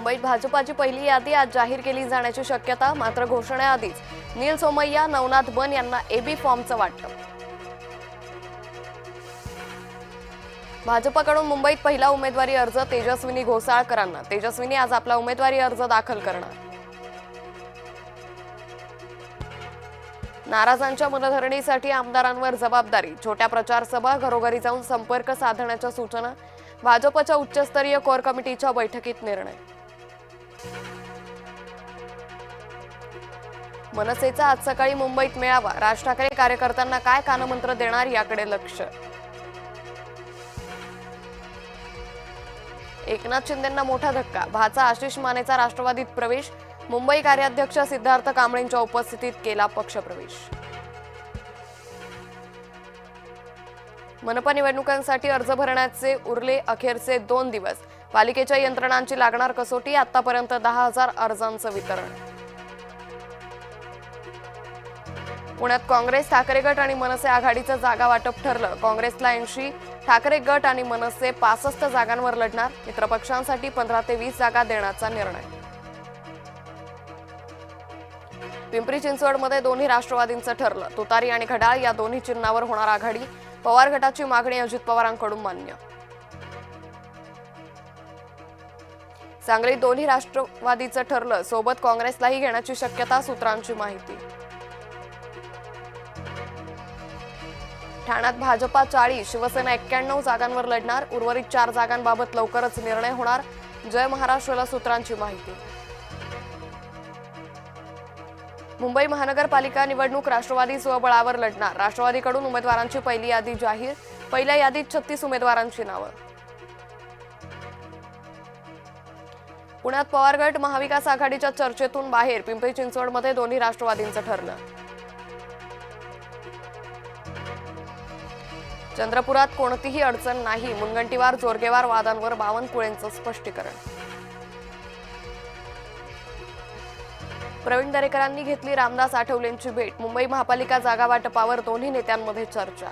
मुंबईत भाजपाची पहिली यादी आज जाहीर केली जाण्याची शक्यता, मात्र घोषणेआधीच नील सोमय्या, नवनाथ बन यांना एबी फॉर्मचं वाटप. भाजपकडून मुंबईत पहिला उमेदवारी अर्ज तेजस्विनी घोसाळकरांना. तेजस्विनी आज आपला उमेदवारी अर्ज दाखल करणार. नाराजांच्या मनधरणीसाठी आमदारांवर जबाबदारी. छोट्या प्रचार सभा, घरोघरी जाऊन संपर्क साधण्याच्या सूचना. भाजपच्या उच्चस्तरीय कोर कमिटीच्या बैठकीत निर्णय. मनसेचा आज सकाळी मुंबईत मेळावा. राज ठाकरे कार्यकर्त्यांना काय कानमंत्र देणार याकडे लक्ष. एकनाथ शिंदेंना मोठा धक्का. भाचा आशिष मानेचा राष्ट्रवादीत प्रवेश. मुंबई कार्याध्यक्ष सिद्धार्थ कांबळेंच्या उपस्थितीत केला पक्षप्रवेश. मनपा निवडणुकांसाठी अर्ज भरण्याचे उरले अखेरचे 2 दिवस. पालिकेच्या यंत्रणांची लागणार कसोटी. आतापर्यंत 10,000 अर्जांचं वितरण. पुण्यात काँग्रेस, ठाकरे गट आणि मनसे आघाडीचं जागा वाटप ठरलं. काँग्रेसला 80, ठाकरे गट आणि मनसे 65 जागांवर लढणार. मित्रपक्षांसाठी 15 ते 20 जागा देण्याचा निर्णय. पिंपरी चिंचवडमध्ये दोन्ही राष्ट्रवादींचं ठरलं. तुतारी आणि घड्याळ या दोन्ही चिन्हावर होणार आघाडी. पवार गटाची मागणी अजित पवारांकडून मान्य. सांगलीत दोन्ही राष्ट्रवादीचं ठरलं. सोबत काँग्रेसलाही घेण्याची शक्यता, सूत्रांची माहिती. ठाण्यात भाजपा 40, शिवसेना 91 जागांवर लढणार. उर्वरित 4 जागांबाबत लवकरच निर्णय होणार. जय महाराष्ट्राला सूत्रांची माहिती. मुंबई महानगरपालिका निवडणूक राष्ट्रवादी स्वबळावर लढणार. राष्ट्रवादीकडून उमेदवारांची पहिली यादी जाहीर. पहिल्या यादीत 36 उमेदवारांची नावं. पुण्यात पवार गट महाविकास आघाडीच्या चर्चेतून बाहेर. पिंपरी चिंचवडमध्ये दोन्ही राष्ट्रवादींचं ठरलं. चंद्रपुरात कोणतीही अडचण नाही. मुनगंटीवार जोरगेवार वादांवर बावनकुळेंचं स्पष्टीकरण. प्रवीण दरेकरांनी घेतली रामदास आठवलेंची भेट. मुंबई महापालिका जागा वाटपावर दोन्ही नेत्यांमध्ये चर्चा.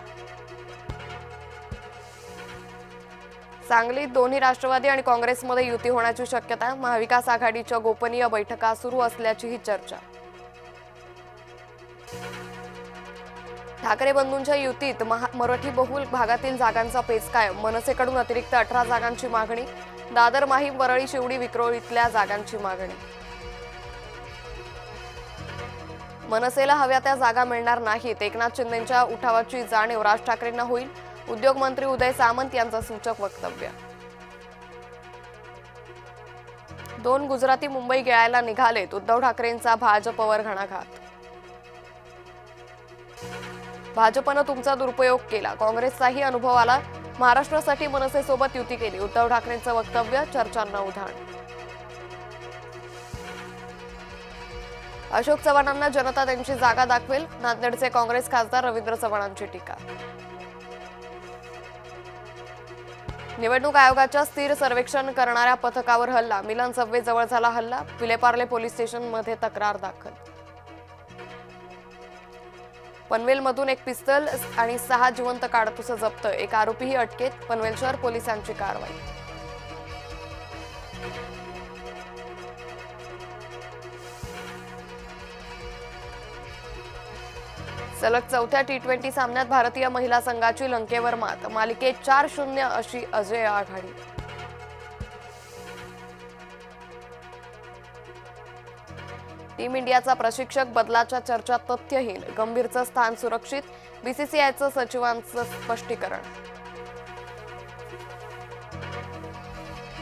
सांगलीत दोन्ही राष्ट्रवादी आणि काँग्रेसमध्ये युती होण्याची शक्यता. महाविकास आघाडीच्या गोपनीय बैठका सुरू असल्याचीही चर्चा. ठाकरे बंधूंच्या युतीत मराठी बहुल भागातील जागांचा पेच कायम. मनसेकडून अतिरिक्त 18 जागांची मागणी. दादर, माहीम, वरळी, शिवडी, विक्रोळीतल्या जागांची मागणी. मनसेला हव्या त्या जागा मिळणार नाहीत. एकनाथ शिंदेंच्या उठावाची जाणीव राज ठाकरेंना होईल. उद्योग मंत्री उदय सामंत यांचं सूचक वक्तव्य. 2 गुजराती मुंबई गिळायला निघालेत. उद्धव ठाकरेंचा भाजपवर घणाघात. भाजपनं तुमचा दुरुपयोग केला. काँग्रेसचाही अनुभव आला. महाराष्ट्रासाठी मनसेसोबत युती केली. उद्धव ठाकरेंचं वक्तव्य चर्चांना उधाण. अशोक चव्हाणांना जनता त्यांची जागा दाखवेल. नांदेडचे काँग्रेस खासदार रवींद्र चव्हाणांची टीका. निवडणूक आयोगाच्या स्थिर सर्वेक्षण करणाऱ्या पथकावर हल्ला. मिलन सबवे जवळ झाला हल्ला. विलेपार्ले पोलीस स्टेशनमध्ये तक्रार दाखल. पनवेलमधून 1 पिस्तल आणि 6 जिवंत काडतुसं जप्त. 1 आरोपीही अटकेत. पनवेल शहर पोलिसांची कारवाई. सलग 4थ्या T20 सामन्यात भारतीय महिला संघाची लंकेवर मात. मालिकेत 4-0 अशी अजय आघाडी. टीम इंडियाचा प्रशिक्षक बदलाच्या चर्चा तथ्यहीन. गंभीरचं स्थान सुरक्षित. बीसीसीआयचं सचिवांचं स्पष्टीकरण.